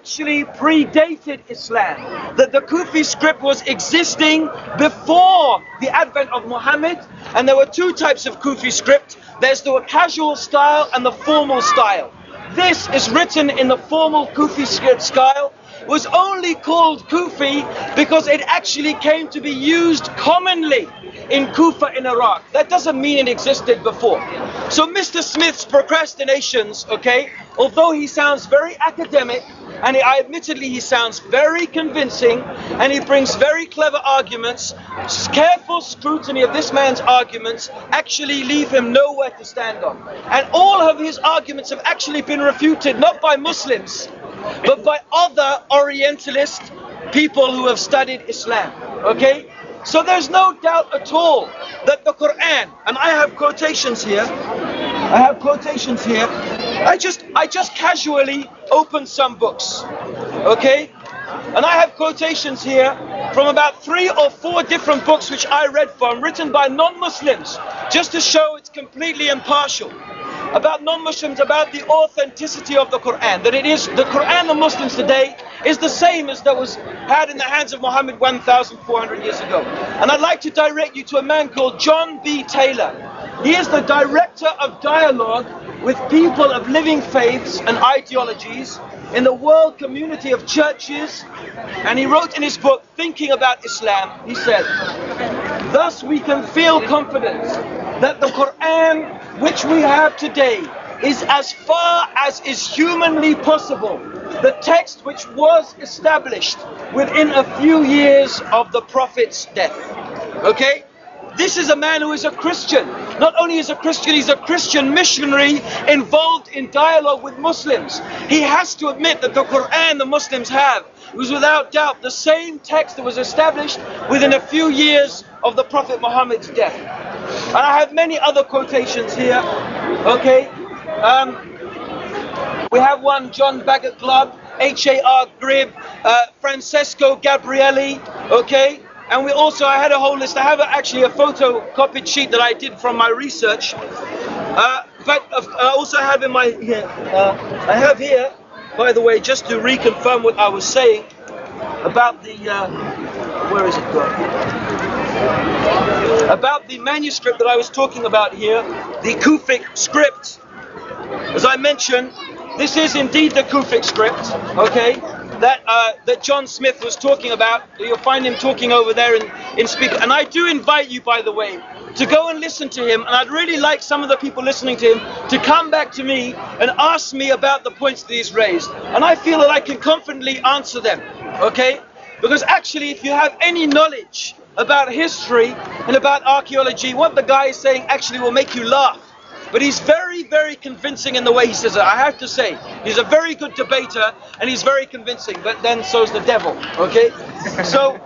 actually predated Islam, that the Kufi script was existing before the advent of Muhammad, and there were two types of Kufi script. There's the casual style and the formal style. This is written in the formal Kufi script style. It was only called Kufi because it actually came to be used commonly in Kufa in Iraq. That doesn't mean it existed before. So Mr. Smith's procrastinations, okay, although he sounds very academic, and admittedly he sounds very convincing, and he brings very clever arguments, careful scrutiny of this man's arguments actually leave him nowhere to stand on. And all of his arguments have actually been refuted, not by Muslims, but by other Orientalist people who have studied Islam, okay? So there's no doubt at all that the Quran, and I have quotations here, I just casually opened some books, okay? And I have quotations here from about 3 or 4 different books which I read from, written by non-Muslims, just to show it's completely impartial. About non-Muslims, about the authenticity of the Quran, that it is, the Quran of Muslims today is the same as that was had in the hands of Muhammad 1,400 years ago. And I'd like to direct you to a man called John B. Taylor. He is the director of dialogue with people of living faiths and ideologies in the world community of churches, and he wrote in his book, Thinking About Islam, he said, "Thus we can feel confident that the Quran which we have today is, as far as is humanly possible, the text which was established within a few years of the Prophet's death." Okay? This is a man who is a Christian. Not only is a Christian, he's a Christian missionary involved in dialogue with Muslims. He has to admit that the Quran the Muslims have was without doubt the same text that was established within a few years of the Prophet Muhammad's death. And I have many other quotations here, okay? We have one, John Bagot Glubb, H.A.R. Gribb, Francesco Gabrielli, okay? And we also, I had a whole list. I have actually a photocopied sheet that I did from my research. But I also have in my here, I have here, by the way, just to reconfirm what I was saying about the, where is it going? About the manuscript that I was talking about here, the Kufic script. As I mentioned, this is indeed the Kufic script, okay? That John Smith was talking about. You'll find him talking over there in speaker. And I do invite you, by the way, to go and listen to him. And I'd really like some of the people listening to him to come back to me and ask me about the points that he's raised. And I feel that I can confidently answer them, okay? Because actually, if you have any knowledge about history and about archaeology, what the guy is saying actually will make you laugh. But he's very, very convincing in the way he says it. I have to say, he's a very good debater and he's very convincing, but then so's the devil, okay? So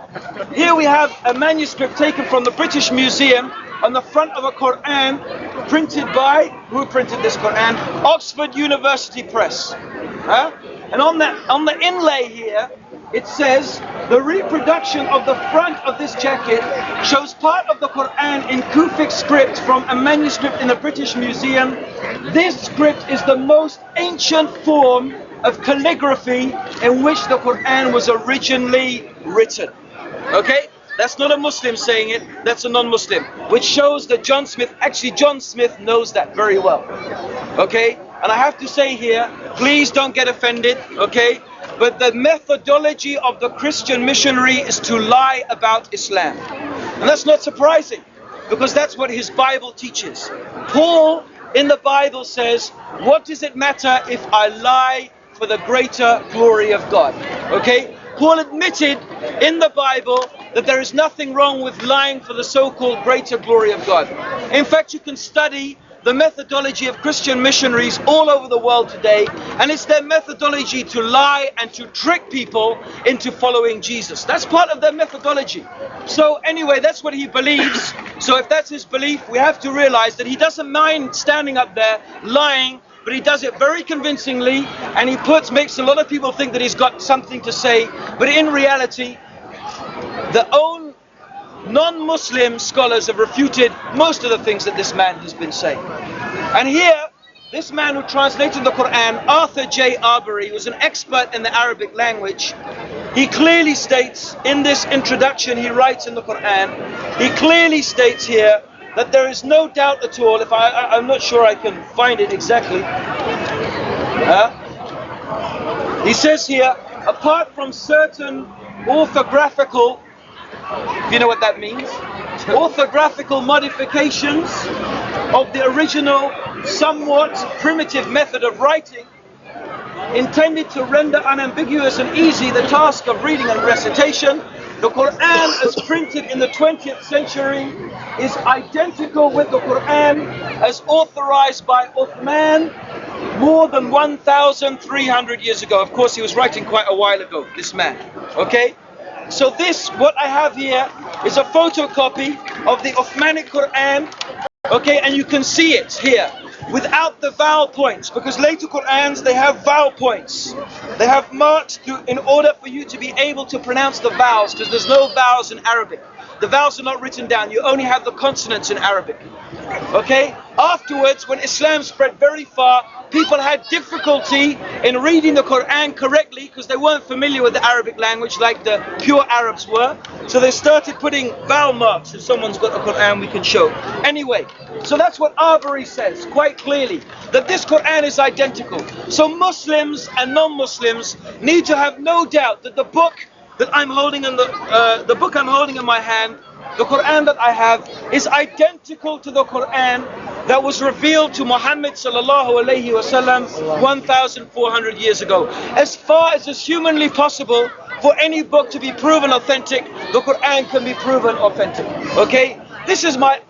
here we have a manuscript taken from the British Museum on the front of a Quran printed by, who printed this Quran? Oxford University Press. Huh? And on the inlay here, it says, the reproduction of the front of this jacket shows part of the Quran in Kufic script from a manuscript in the British Museum. This script is the most ancient form of calligraphy in which the Quran was originally written. Okay? That's not a Muslim saying it, that's a non-Muslim. Which shows that John Smith knows that very well. Okay? And I have to say here, please don't get offended, okay? But the methodology of the Christian missionary is to lie about Islam. And that's not surprising, because that's what his Bible teaches. Paul in the Bible says, what does it matter if I lie for the greater glory of God? Okay? Paul admitted in the Bible that there is nothing wrong with lying for the so-called greater glory of God. In fact, you can study the methodology of Christian missionaries all over the world today, and it's their methodology to lie and to trick people into following Jesus. That's part of their methodology. So anyway, that's what he believes. So if that's his belief, we have to realize that he doesn't mind standing up there lying, but he does it very convincingly, and he makes a lot of people think that he's got something to say, but in reality, the own non-Muslim scholars have refuted most of the things that this man has been saying. And here, this man who translated the Quran, Arthur J. Arbery, was an expert in the Arabic language. He clearly states in this introduction he writes in the Quran, he clearly states here that there is no doubt at all, if I'm not sure I can find it exactly. He says here, apart from certain orthographical, if you know what that means, orthographical modifications of the original, somewhat primitive method of writing, intended to render unambiguous and easy the task of reading and recitation, the Quran as printed in the 20th century is identical with the Quran as authorized by Uthman more than 1,300 years ago. Of course, he was writing quite a while ago, this man. Okay? So this, what I have here, is a photocopy of the Uthmanic Quran. Okay, and you can see it here without the vowel points, because later Qurans, they have vowel points. They have marks in order for you to be able to pronounce the vowels, because there's no vowels in Arabic. The vowels are not written down. You only have the consonants in Arabic. Okay? Afterwards, when Islam spread very far, people had difficulty in reading the Quran correctly because they weren't familiar with the Arabic language like the pure Arabs were. So they started putting vowel marks. If someone's got a Quran, we can show. Anyway, so that's what Arbery says quite clearly, that this Quran is identical. So Muslims and non-Muslims need to have no doubt that the book that I'm holding in the book I'm holding in my hand, the Quran that I have, is identical to the Quran that was revealed to Muhammad sallallahu alaihi wasallam 1,400 years ago. As far as is humanly possible for any book to be proven authentic, the Quran can be proven authentic. Okay? This is my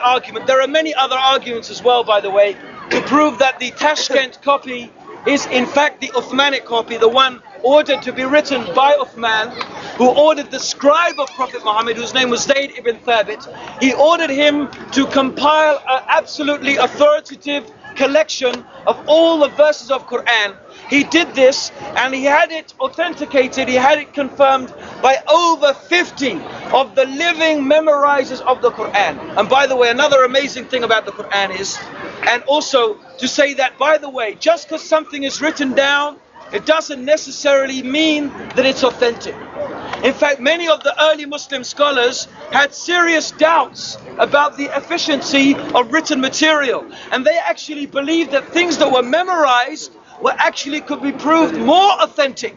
argument. There are many other arguments as well, by the way, to prove that the Tashkent copy is in fact the Uthmanic copy, the one ordered to be written by Uthman, who ordered the scribe of Prophet Muhammad, whose name was Zayd ibn Thabit. He ordered him to compile an absolutely authoritative collection of all the verses of Quran. He did this and he had it authenticated, he had it confirmed by over 50 of the living memorizers of the Quran. And by the way, another amazing thing about the Quran is, and also to say that, by the way, just because something is written down, it doesn't necessarily mean that it's authentic. In fact, many of the early Muslim scholars had serious doubts about the efficiency of written material, and they actually believed that things that were memorized were actually could be proved more authentic,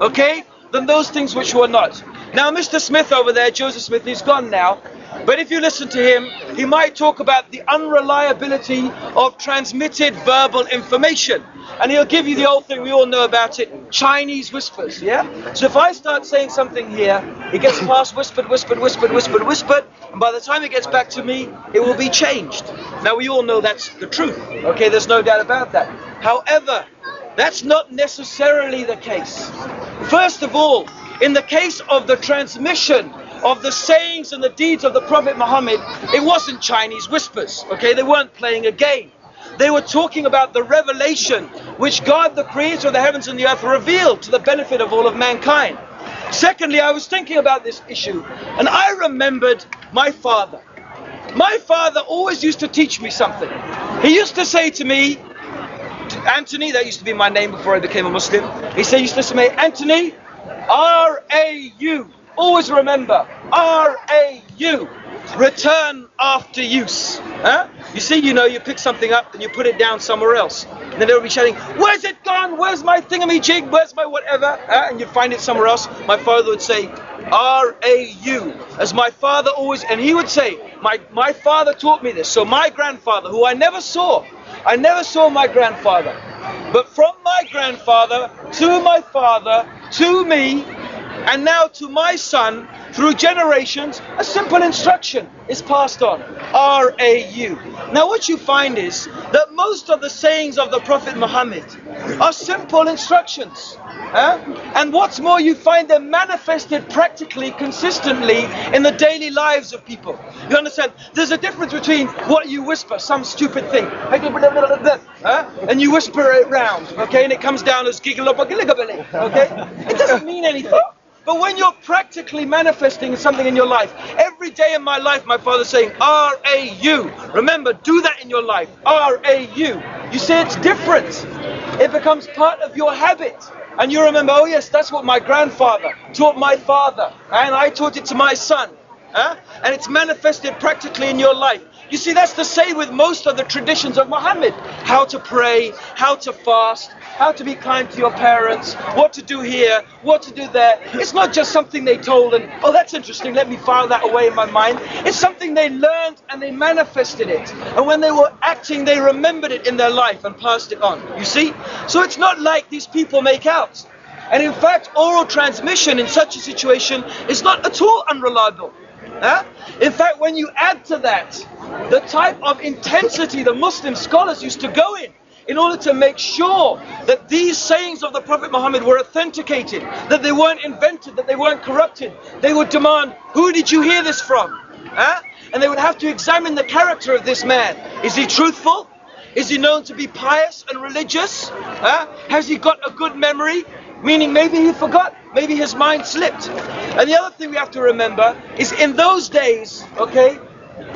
okay, than those things which were not. Now, Mr. Smith over there, Joseph Smith, he's gone now, but if you listen to him, he might talk about the unreliability of transmitted verbal information. And he'll give you the old thing, we all know about it, Chinese whispers, yeah? So if I start saying something here, it gets past whispered, whispered, whispered, whispered, whispered, and by the time it gets back to me, it will be changed. Now we all know that's the truth, okay? There's no doubt about that. However, that's not necessarily the case. First of all, in the case of the transmission of the sayings and the deeds of the Prophet Muhammad, it wasn't Chinese whispers, okay? They weren't playing a game. They were talking about the revelation which God, the creator of the heavens and the earth, revealed to the benefit of all of mankind. Secondly, I was thinking about this issue and I remembered my father. My father always used to teach me something. He used to say to me, Anthony, that used to be my name before I became a Muslim. He used to say to me, Anthony, R-A-U. Always remember, R-A-U. Return after use. Huh? You see, you pick something up and you put it down somewhere else. And then they'll be shouting, where's it gone? Where's my thingamajig? Where's my whatever? And you'd find it somewhere else. My father would say, R-A-U. As my father always, and he would say, my father taught me this. So my grandfather, who I never saw my grandfather. But from my grandfather, to my father, to me, and now to my son, through generations, a simple instruction is passed on. R-A-U. Now what you find is that most of the sayings of the Prophet Muhammad are simple instructions. And what's more, you find them manifested practically, consistently in the daily lives of people. You understand? There's a difference between what you whisper, some stupid thing, and you whisper it round, okay, and it comes down as giggle, okay? It doesn't mean anything. But when you're practically manifesting something in your life, every day in my life, my father's saying, R-A-U. Remember, do that in your life, R-A-U. You see, it's different. It becomes part of your habit. And you remember, oh yes, that's what my grandfather taught my father. And I taught it to my son. And it's manifested practically in your life. You see, that's the same with most of the traditions of Muhammad. How to pray, how to fast, how to be kind to your parents, what to do here, what to do there. It's not just something they told and, oh, that's interesting, let me file that away in my mind. It's something they learned and they manifested it. And when they were acting, they remembered it in their life and passed it on. You see? So it's not like these people make out. And in fact, oral transmission in such a situation is not at all unreliable. In fact, when you add to that the type of intensity the Muslim scholars used to go in order to make sure that these sayings of the Prophet Muhammad were authenticated, that they weren't invented, that they weren't corrupted, they would demand, who did you hear this from? And they would have to examine the character of this man. Is he truthful? Is he known to be pious and religious? Has he got a good memory? Meaning maybe he forgot, maybe his mind slipped. And the other thing we have to remember is in those days, okay,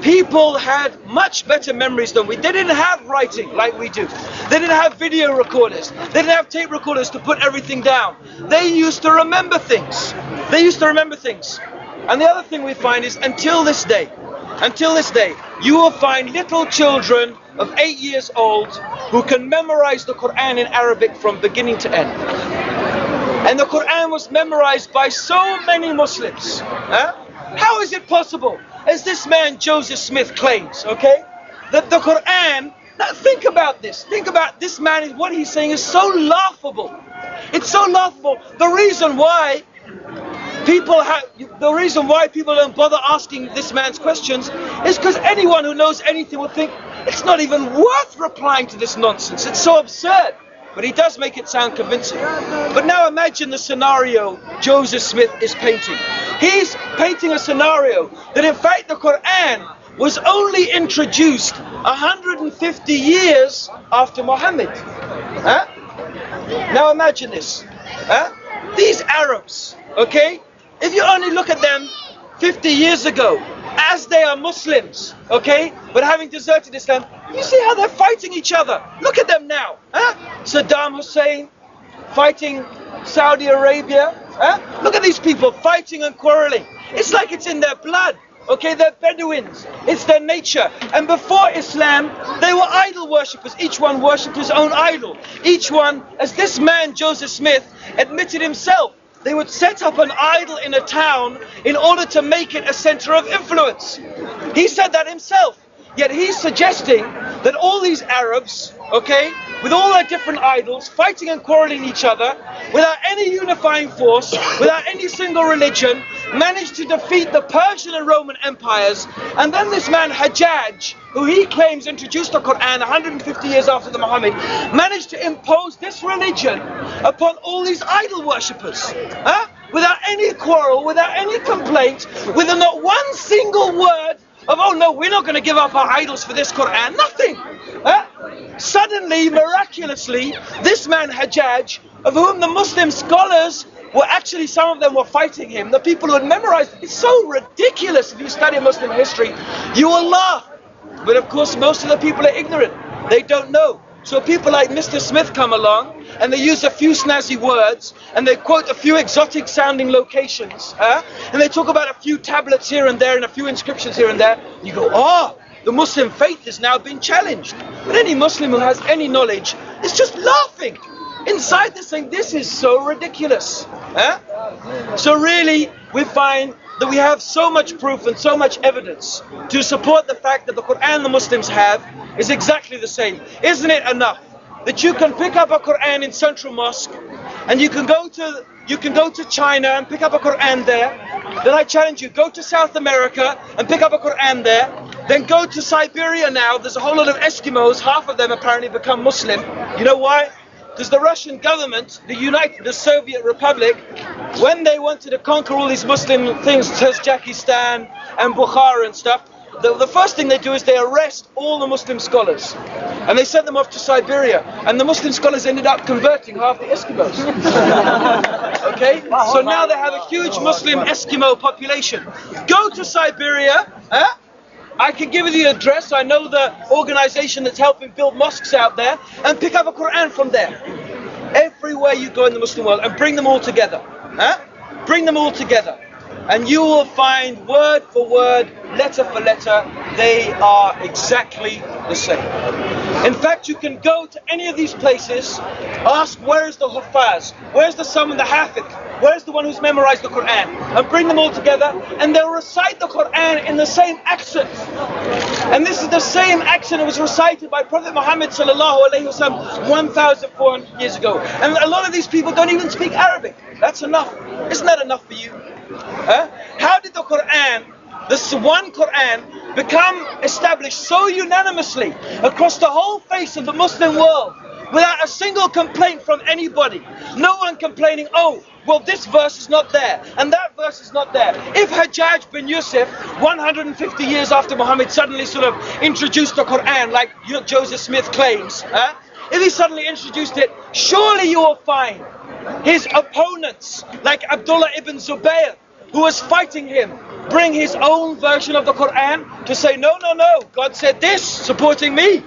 people had much better memories than we. They didn't have writing like we do. They didn't have video recorders. They didn't have tape recorders to put everything down. They used to remember things. They used to remember things. And the other thing we find is until this day, you will find little children of 8 years old who can memorize the Quran in Arabic from beginning to end. And the Quran was memorized by so many Muslims. How is it possible? As this man Joseph Smith claims, okay, that the Quran, now think about this. Think about this man, what he's saying is so laughable. It's so laughable. The reason why people don't bother asking this man's questions is because anyone who knows anything will think it's not even worth replying to this nonsense. It's so absurd. But he does make it sound convincing. But now imagine the scenario Joseph Smith is painting. He's painting a scenario that in fact the Quran was only introduced 150 years after Muhammad. Now imagine this. These Arabs, okay, if you only look at them 50 years ago, as they are Muslims, okay, but having deserted Islam, you see how they're fighting each other. Look at them now. Saddam Hussein fighting Saudi Arabia. Look at these people fighting and quarreling. It's like it's in their blood. Okay, they're Bedouins. It's their nature. And before Islam, they were idol worshippers. Each one worshipped his own idol. Each one, as this man Joseph Smith admitted himself, they would set up an idol in a town in order to make it a center of influence. He said that himself. Yet he's suggesting that all these Arabs, okay, with all their different idols, fighting and quarreling each other, without any unifying force, without any single religion, managed to defeat the Persian and Roman empires. And then this man Hajjaj, who he claims introduced the Quran 150 years after the Muhammad, managed to impose this religion upon all these idol worshippers. Without any quarrel, without any complaint, with not one single word of, oh no, we're not going to give up our idols for this Quran, nothing. Suddenly, miraculously, this man Hajjaj, of whom the Muslim scholars were actually, some of them were fighting him, the people who had memorized, it's so ridiculous. If you study Muslim history, you will laugh. But of course, most of the people are ignorant. They don't know. So people like Mr. Smith come along and they use a few snazzy words and they quote a few exotic sounding locations, and they talk about a few tablets here and there and a few inscriptions here and there. You go, oh, the Muslim faith has now been challenged. But any Muslim who has any knowledge is just laughing inside this thing. This is so ridiculous. So really, we find that we have so much proof and so much evidence to support the fact that the Quran the Muslims have is exactly the same. Isn't it enough that you can pick up a Quran in Central Mosque and you can go to China and pick up a Quran there? Then I challenge you, go to South America and pick up a Quran there. Then go to Siberia now. There's a whole lot of Eskimos, half of them apparently become Muslim. You know why? Because the Russian government, the Soviet Republic, when they wanted to conquer all these Muslim things, Tajikistan and Bukhara and stuff, the first thing they do is they arrest all the Muslim scholars. And they sent them off to Siberia. And the Muslim scholars ended up converting half the Eskimos. Okay? So now they have a huge Muslim Eskimo population. Go to Siberia, I can give you the address. I know the organization that's helping build mosques out there, and pick up a Quran from there. Everywhere you go in the Muslim world, and bring them all together. Bring them all together. And you will find word for word, letter for letter, they are exactly the same. In fact, you can go to any of these places, ask where is the Huffaz, where's the someone, the Hafiz, where's the one who's memorized the Quran, and bring them all together, and they'll recite the Quran in the same accent. And this is the same accent that was recited by Prophet Muhammad sallallahu alaihi wasallam 1,400 years ago. And a lot of these people don't even speak Arabic. That's enough. Isn't that enough for you? How did the Quran, this one Quran, become established so unanimously across the whole face of the Muslim world without a single complaint from anybody? No one complaining, oh, well, this verse is not there and that verse is not there. If Hajjaj bin Yusuf, 150 years after Muhammad, suddenly sort of introduced the Quran like Joseph Smith claims, if he suddenly introduced it, surely you will find his opponents like Abdullah ibn Zubayr, who was fighting him, bring his own version of the Quran to say, no, God said this, supporting me.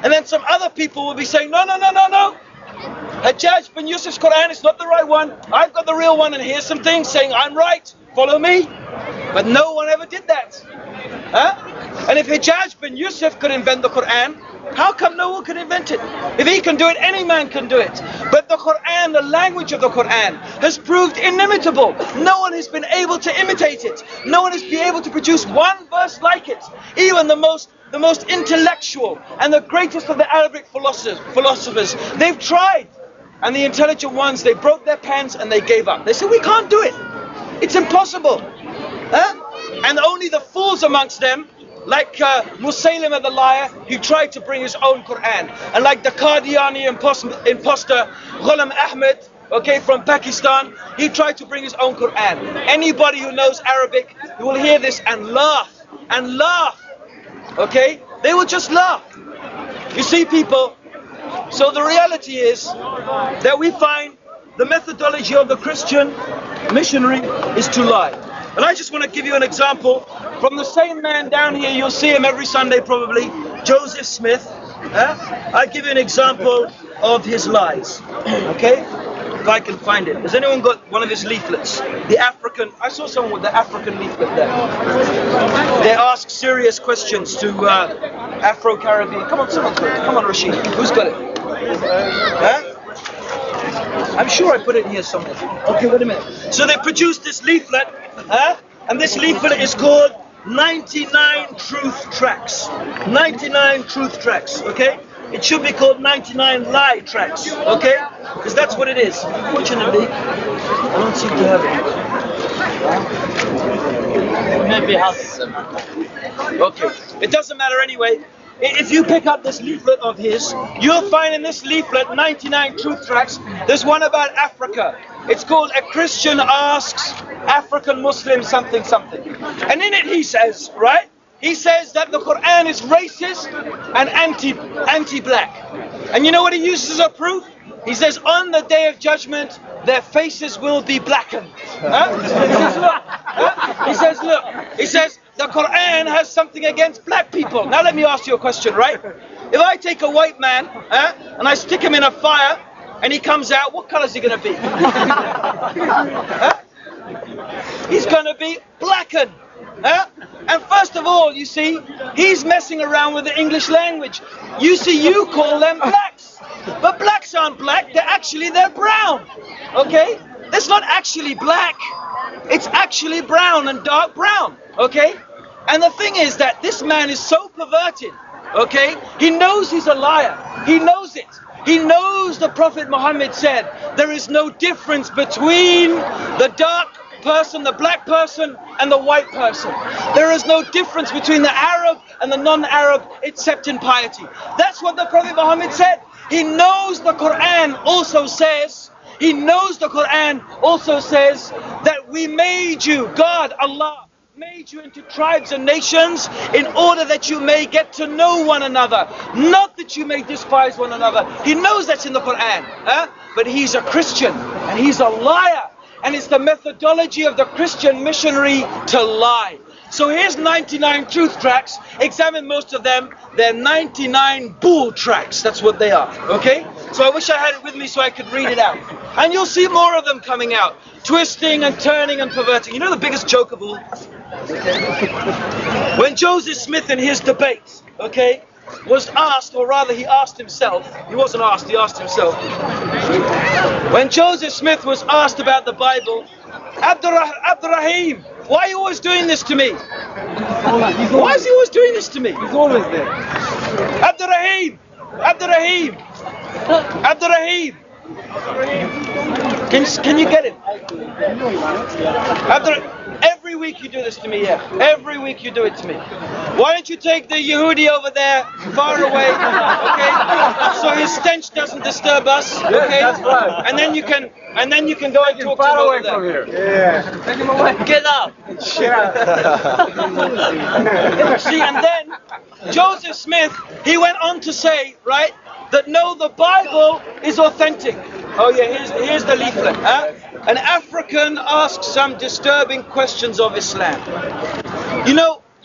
And then some other people will be saying, no. Hajjaj bin Yusuf's Quran is not the right one. I've got the real one, and here's some things saying I'm right, follow me. But no one ever did that. And if Hajjaj bin Yusuf could invent the Quran, how come no one can invent it? If he can do it, any man can do it. But the Quran, the language of the Quran, has proved inimitable. No one has been able to imitate it. No one has been able to produce one verse like it. Even the most intellectual and the greatest of the Arabic philosophers, they've tried. And the intelligent ones, they broke their pens and they gave up. They said, we can't do it. It's impossible. And only the fools amongst them, like Musaylimah the liar, he tried to bring his own Quran. And like the Qadiani imposter Ghulam Ahmed, okay, from Pakistan, he tried to bring his own Quran. Anybody who knows Arabic, you will hear this and laugh, okay? They will just laugh. You see, people, so the reality is that we find the methodology of the Christian missionary is to lie. And I just want to give you an example from the same man down here. You'll see him every Sunday probably, Joseph Smith. I give you an example of his lies. Okay? If I can find it. Has anyone got one of his leaflets? The African, I saw someone with the African leaflet there. They ask serious questions to Afro-Caribbean. Come on, someone's got it. Come on, Rashid. Who's got it? I'm sure I put it here somewhere. Okay, wait a minute. So they produced this leaflet, and this leaflet is called 99 Truth Tracks. 99 Truth Tracks, okay? It should be called 99 Lie Tracks, okay? Because that's what it is. Fortunately, I don't seem to have it. Maybe has. Okay, it doesn't matter anyway. If you pick up this leaflet of his, you'll find in this leaflet 99 truth tracks. There's one about Africa. It's called A Christian Asks African Muslim something something. And in it he says, right? He says that the Quran is racist and anti-black. And you know what he uses as proof? He says, on the day of judgment, their faces will be blackened. He says, look. He says, the Quran has something against black people. Now let me ask you a question, right? If I take a white man and I stick him in a fire and he comes out, what color is he going to be? He's going to be blackened. And first of all, you see, he's messing around with the English language. You see, you call them blacks. But blacks aren't black, they're brown. Okay? That's not actually black. It's actually brown and dark brown. Okay? And the thing is that this man is so perverted. Okay? He knows he's a liar. He knows it. He knows the Prophet Muhammad said there is no difference between the dark person, the black person, and the white person. There is no difference between the Arab and the non-Arab except in piety. That's what the Prophet Muhammad said. He knows the Quran also says, that we made you, God, Allah, made you into tribes and nations in order that you may get to know one another, not that you may despise one another. He knows that's in the Quran, but he's a Christian and and he's a liar. And it's the methodology of the Christian missionary to lie. So here's 99 truth tracks. Examine most of them. They're 99 bull tracks. That's what they are. Okay? So I wish I had it with me so I could read it out. And you'll see more of them coming out. Twisting and turning and perverting. You know the biggest joke of all? When Joseph Smith in his debates, okay, was asked, or rather he asked himself, he wasn't asked, he asked himself. When Joseph Smith was asked about the Bible, Abdurrahim, why are you always doing this to me? Why is he always doing this to me? He's always there. Abdurrahim, can you get him? Every week you do this to me, yeah. Every week you do it to me. Why don't you take the Yehudi over there, far away, okay? So his stench doesn't disturb us, okay? That's right. And then you can go and talk to him over there. Yeah. Take him away. Get up. Shut up. See, and then Joseph Smith, he went on to say, right, that no, the Bible is authentic. Oh yeah, here's the leaflet. Huh? An African asks some disturbing questions of Islam. You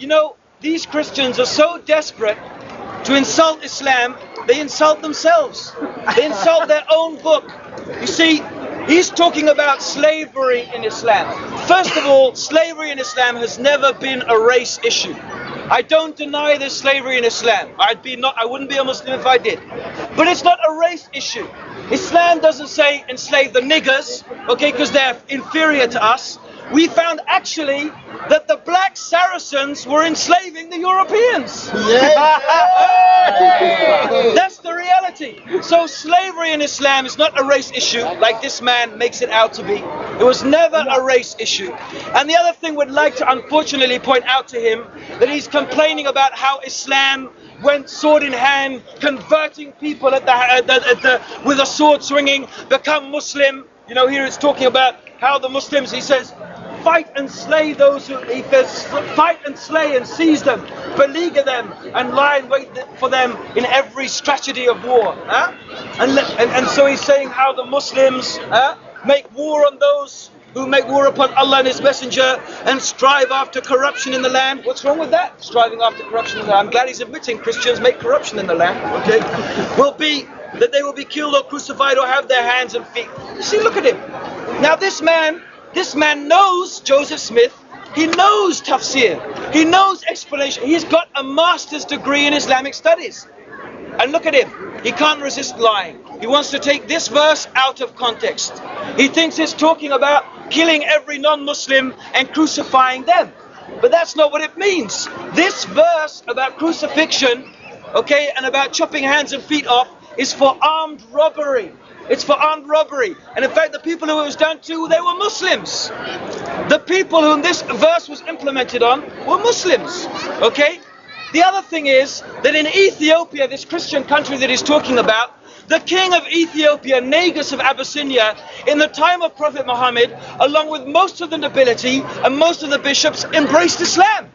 know, these Christians are so desperate to insult Islam, they insult themselves. They insult their own book. You see, he's talking about slavery in Islam. First of all, slavery in Islam has never been a race issue. I don't deny there's slavery in Islam. I wouldn't be a Muslim if I did. But it's not a race issue. Islam doesn't say enslave the niggers, okay, because they're inferior to us. We found actually that the black Saracens were enslaving the Europeans. Yeah. That's the reality. So slavery in Islam is not a race issue like this man makes it out to be. It was never a race issue. And the other thing we'd like to unfortunately point out to him, that he's complaining about how Islam went sword in hand, converting people with a sword swinging, become Muslim. You know, here it's talking about how the Muslims, he says, fight and slay those who, he says, fight and slay and seize them, beleaguer them, and lie in wait for them in every strategy of war. Huh? And so he's saying how the Muslims make war on those who make war upon Allah and His Messenger and strive after corruption in the land. What's wrong with that? Striving after corruption in the land. I'm glad he's admitting Christians make corruption in the land. Okay, will be that they will be killed or crucified or have their hands and feet. You see, look at him. Now this man knows Joseph Smith. He knows tafsir. He knows explanation. He's got a master's degree in Islamic studies. And look at him. He can't resist lying. He wants to take this verse out of context. He thinks it's talking about killing every non-Muslim and crucifying them. But that's not what it means. This verse about crucifixion, okay, and about chopping hands and feet off is for armed robbery. It's for armed robbery. And in fact, the people who it was done to, they were Muslims. The people whom this verse was implemented on were Muslims, okay? The other thing is that in Ethiopia, this Christian country that he's talking about, the king of Ethiopia, Negus of Abyssinia, in the time of Prophet Muhammad, along with most of the nobility and most of the bishops, embraced Islam.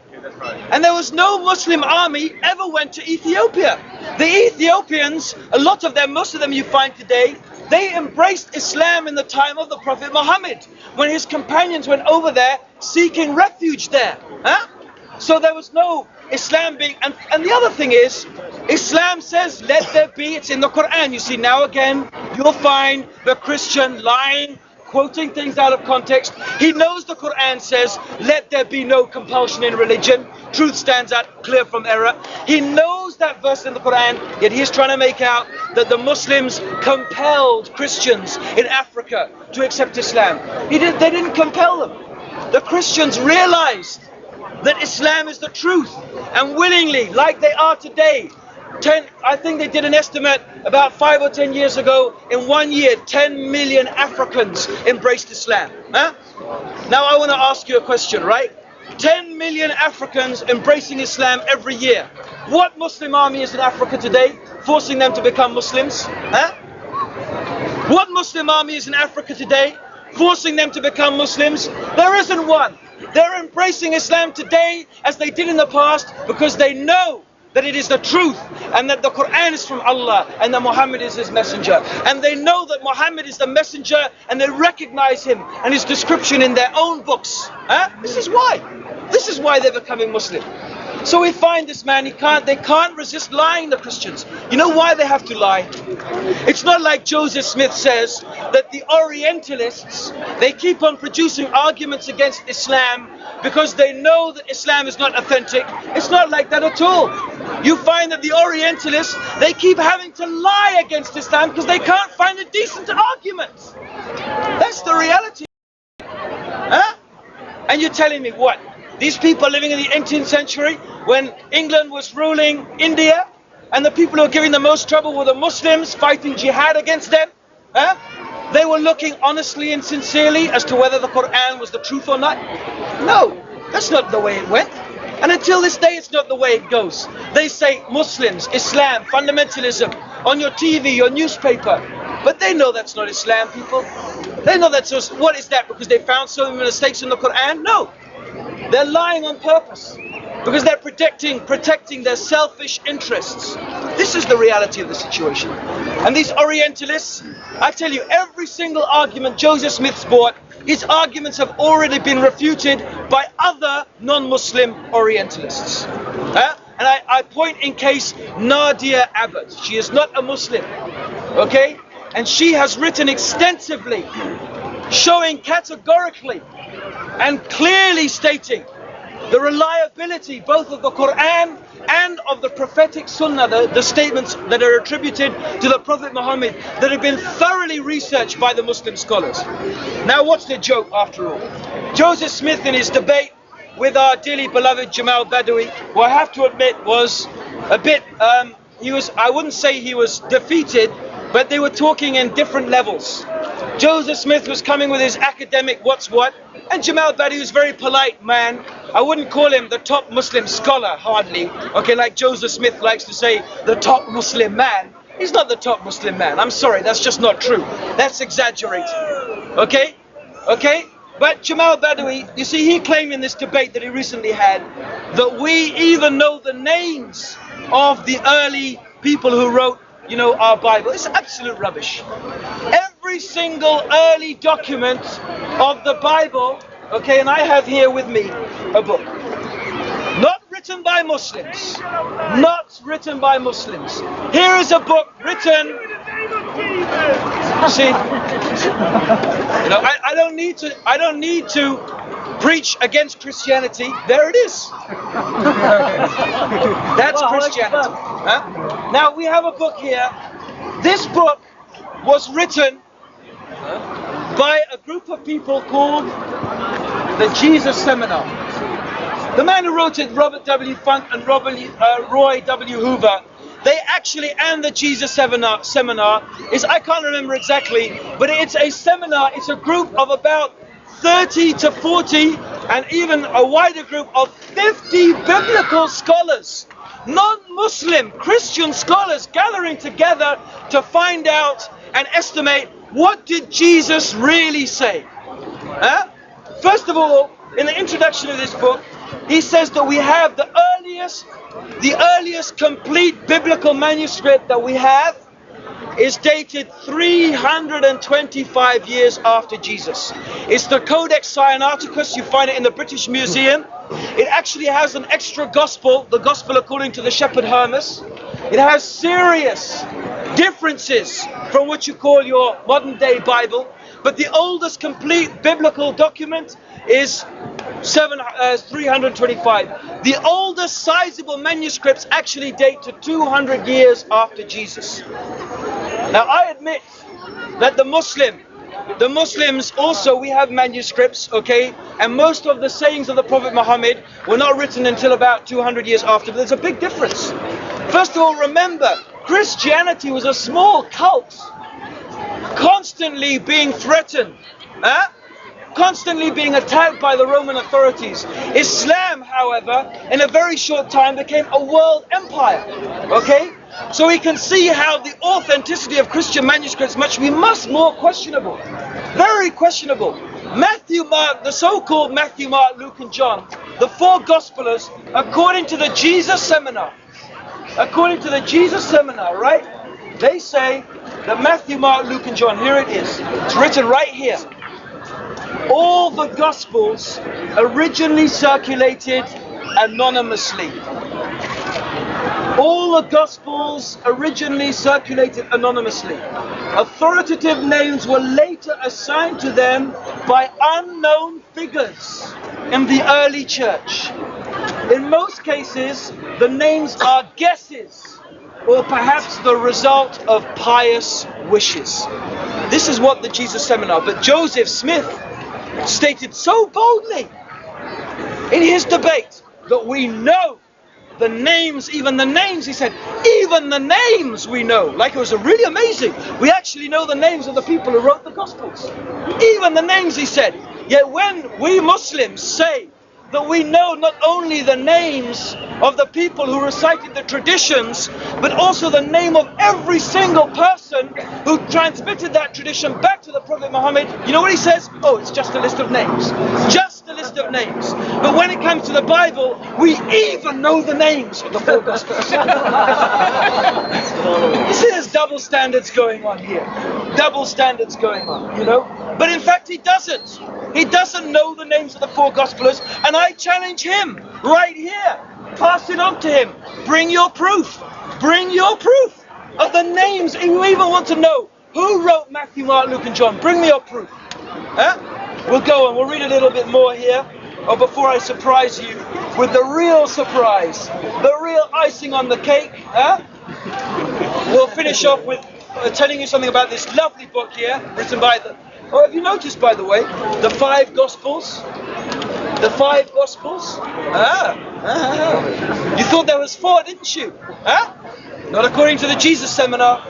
And there was no Muslim army ever went to Ethiopia. The Ethiopians, a lot of them, most of them you find today, they embraced Islam in the time of the Prophet Muhammad, when his companions went over there seeking refuge there. Huh? So there was no Islam being, and the other thing is, Islam says, let there be, it's in the Quran. You see, now again, you'll find the Christian lying, quoting things out of context. He knows the Quran says, let there be no compulsion in religion. Truth stands out clear from error. He knows that verse in the Quran, yet he's trying to make out that the Muslims compelled Christians in Africa to accept Islam. They didn't compel them. The Christians realized that Islam is the truth, and willingly, like they are today, I think they did an estimate about 5 or 10 years ago, in 1 year, 10 million Africans embraced Islam. Huh? Now I want to ask you a question, right? 10 million Africans embracing Islam every year. What Muslim army is in Africa today, forcing them to become Muslims? Huh? What Muslim army is in Africa today, forcing them to become Muslims? There isn't one. They're embracing Islam today as they did in the past because they know that it is the truth, and that the Quran is from Allah, and that Muhammad is his messenger. And they know that Muhammad is the messenger, and they recognize him and his description in their own books. This is why. This is why they're becoming Muslim. So we find this man, they can't resist lying, the Christians. You know why they have to lie? It's not like Joseph Smith says that the Orientalists, they keep on producing arguments against Islam because they know that Islam is not authentic. It's not like that at all. You find that the Orientalists, they keep having to lie against Islam because they can't find a decent argument. That's the reality. And you're telling me what? These people living in the 18th century, when England was ruling India, and the people who were giving the most trouble were the Muslims fighting jihad against them. They were looking honestly and sincerely as to whether the Quran was the truth or not. No, that's not the way it went. And until this day, it's not the way it goes. They say Muslims, Islam, fundamentalism on your TV, your newspaper. But they know that's not Islam, people. They know that's just, what is that? Because they found so many mistakes in the Quran? No. They're lying on purpose because they're protecting their selfish interests. This is the reality of the situation. And these Orientalists, I tell you, every single argument Joseph Smith's brought, his arguments have already been refuted by other non-Muslim Orientalists. And I point in case Nadia Abbott. She is not a Muslim, okay? And she has written extensively, showing categorically and clearly stating the reliability both of the Quran and of the prophetic Sunnah, the statements that are attributed to the Prophet Muhammad that have been thoroughly researched by the Muslim scholars. Now what's the joke after all? Joseph Smith in his debate with our dearly beloved Jamal Badawi, who I have to admit was a bit, I wouldn't say he was defeated, but they were talking in different levels. Joseph Smith was coming with his academic what's what, and Jamal Badawi was a very polite man. I wouldn't call him the top Muslim scholar, hardly. Okay, like Joseph Smith likes to say, the top Muslim man. He's not the top Muslim man. I'm sorry, that's just not true. That's exaggerated. Okay? Okay? But Jamal Badawi, you see, he claimed in this debate that he recently had that we even know the names of the early people who wrote, you know, our Bible. It's absolute rubbish. Every single early document of the Bible, okay, and I have here with me a book. Not written by Muslims. Not written by Muslims. Here is a book written. See, you know, I don't need to preach against Christianity. There it is. That's Christianity. Now we have a book here. This book was written by a group of people called the Jesus Seminar. The man who wrote it, Robert W. Funk and Roy W. Hoover, they actually, and the Jesus Seminar is, I can't remember exactly, but it's a seminar, it's a group of about 30 to 40 and even a wider group of 50 biblical scholars, non-Muslim Christian scholars gathering together to find out and estimate what did Jesus really say. First of all, in the introduction of this book, he says that we have the earliest complete biblical manuscript that we have is dated 325 years after Jesus. It's the Codex Sinaiticus. You find it in the British Museum. It actually has an extra gospel, the gospel according to the Shepherd Hermas. It has serious differences from what you call your modern day Bible. But the oldest complete biblical document is 325. The oldest sizable manuscripts actually date to 200 years after Jesus. Now I admit that the Muslims also, we have manuscripts, okay, and most of the sayings of the Prophet Muhammad were not written until about 200 years after, but there's a big difference. First of all, remember, Christianity was a small cult, constantly being threatened, constantly being attacked by the Roman authorities. Islam, however, in a very short time became a world empire, okay? So we can see how the authenticity of Christian manuscripts must be much more questionable, very questionable. Matthew, Mark, the so-called Matthew, Mark, Luke and John, the four Gospelers, according to the Jesus Seminar, according to the Jesus Seminar, right? They say that Matthew, Mark, Luke, and John, here it is. It's written right here. All the Gospels originally circulated anonymously. All the Gospels originally circulated anonymously. Authoritative names were later assigned to them by unknown figures in the early church. In most cases, the names are guesses, or perhaps the result of pious wishes. This is what the Jesus Seminar, but Joseph Smith stated so boldly in his debate that we know the names, even the names, he said, even the names we know. Like, it was really amazing. We actually know the names of the people who wrote the Gospels. Even the names, he said. Yet when we Muslims say that we know not only the names of the people who recited the traditions, but also the name of every single person who transmitted that tradition back to the Prophet Muhammad, you know what he says? Oh, it's just a list of names. Just a list of names. But when it comes to the Bible, we even know the names of the four Gospels. You see, there's double standards going on here. Double standards going on, you know? But in fact, he doesn't. He doesn't know the names of the four Gospelers, and I challenge him right here. Pass it on to him. Bring your proof. Bring your proof of the names. If you even want to know who wrote Matthew, Mark, Luke, and John, bring me your proof. We'll go on. We'll read a little bit more here. Or before I surprise you with the real surprise, the real icing on the cake. We'll finish off with telling you something about this lovely book here, written by the... Oh, have you noticed, by the way, the five Gospels? The five Gospels? You thought there was four, didn't you? Not according to the Jesus Seminar.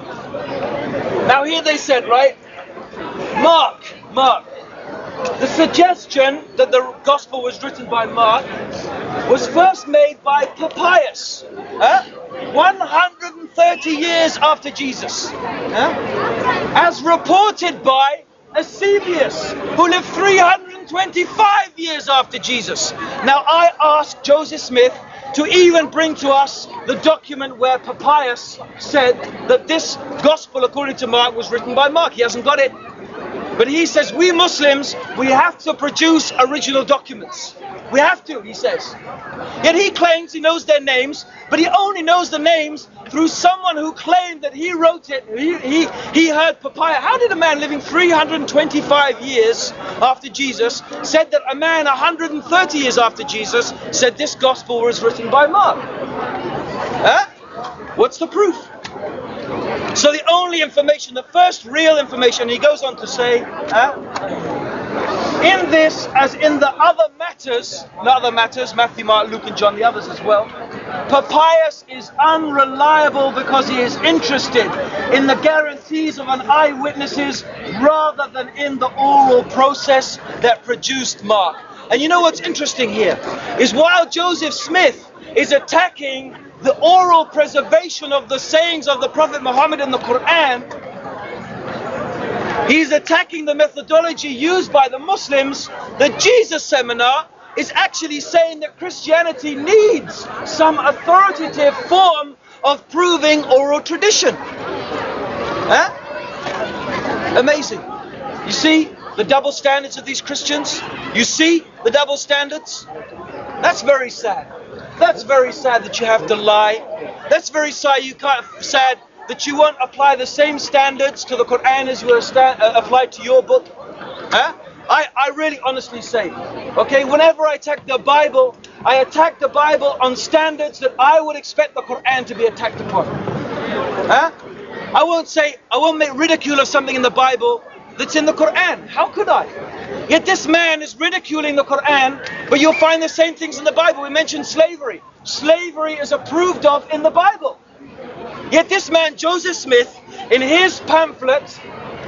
Now here they said, right? Mark. The suggestion that the Gospel was written by Mark was first made by Papias, 130 years after Jesus, as reported by Eusebius, who lived 325 years after Jesus. Now I asked Joseph Smith to even bring to us the document where Papias said that this Gospel, according to Mark, was written by Mark. He hasn't got it. But he says, we Muslims, we have to produce original documents. We have to, he says. Yet he claims he knows their names, but he only knows the names through someone who claimed that he wrote it. He heard Papias. How did a man living 325 years after Jesus said that a man 130 years after Jesus said this Gospel was written by Mark? What's the proof? So the only information, the first real information, he goes on to say, in this, as in the other matters, Matthew, Mark, Luke, and John, the others as well, Papias is unreliable because he is interested in the guarantees of an eyewitnesses rather than in the oral process that produced Mark. And you know what's interesting here is while Joseph Smith is attacking the oral preservation of the sayings of the Prophet Muhammad in the Quran, he's attacking the methodology used by the Muslims. The Jesus Seminar is actually saying that Christianity needs some authoritative form of proving oral tradition. Amazing. You see the double standards of these Christians? You see the double standards? That's very sad. That's very sad that you have to lie. That's very sad that you won't apply the same standards to the Quran as you apply to your book. I really honestly say, okay, whenever I attack the Bible, I attack the Bible on standards that I would expect the Quran to be attacked upon. I won't make ridicule of something in the Bible that's in the Quran. How could I? Yet this man is ridiculing the Quran, but you'll find the same things in the Bible. We mentioned slavery. Slavery is approved of in the Bible. Yet this man, Joseph Smith, in his pamphlet,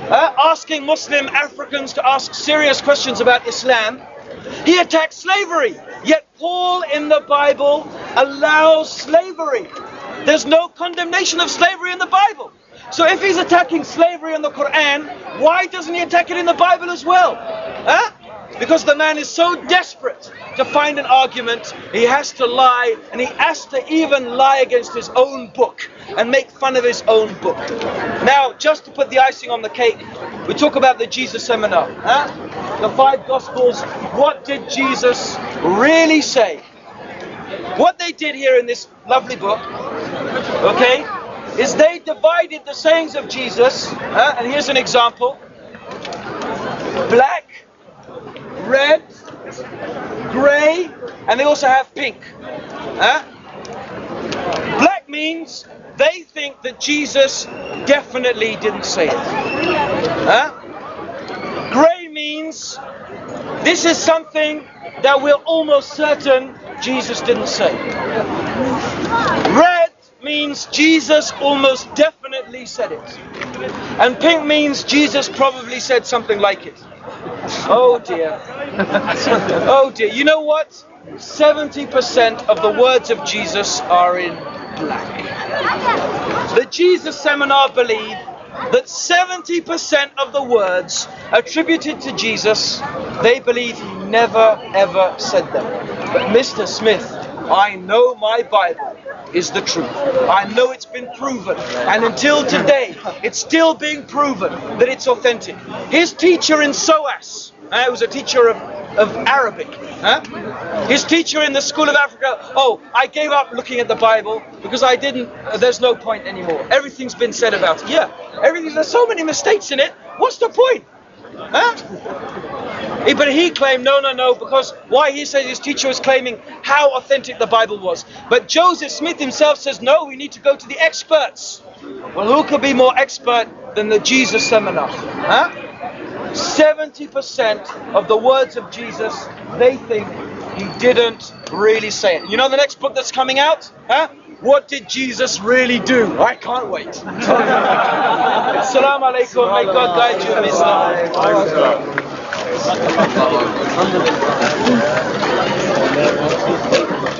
asking Muslim Africans to ask serious questions about Islam, he attacks slavery. Yet Paul in the Bible allows slavery. There's no condemnation of slavery in the Bible. So if he's attacking slavery in the Quran, why doesn't he attack it in the Bible as well? Because the man is so desperate to find an argument, he has to lie, and he has to even lie against his own book and make fun of his own book. Now, just to put the icing on the cake, we talk about the Jesus seminar. The 5 Gospels. What did Jesus really say? What they did here in this lovely book, okay, is they divided the sayings of Jesus, and here's an example: black, red, grey, and they also have pink. Black means they think that Jesus definitely didn't say it. Grey means this is something that we're almost certain Jesus didn't say. Red means Jesus almost definitely said it. And pink means Jesus probably said something like it. Oh dear. Oh dear. You know what? 70% of the words of Jesus are in black. The Jesus Seminar believe that 70% of the words attributed to Jesus, they believe he never ever said them. But Mr. Smith, I know my Bible is the truth. I know it's been proven, and until today it's still being proven that it's authentic. His teacher in SOAS, was a teacher of Arabic. His teacher in the School of Africa, I gave up looking at the Bible because I didn't, there's no point anymore. Everything's been said about it. Yeah, there's so many mistakes in it. What's the point? But he claimed, no, because why? He said his teacher was claiming how authentic the Bible was. But Joseph Smith himself says, no, we need to go to the experts. Well, who could be more expert than the Jesus Seminar? 70% of the words of Jesus, they think he didn't really say it. You know the next book that's coming out? What did Jesus really do? I can't wait. Assalamu alaikum. May God guide you in Islam.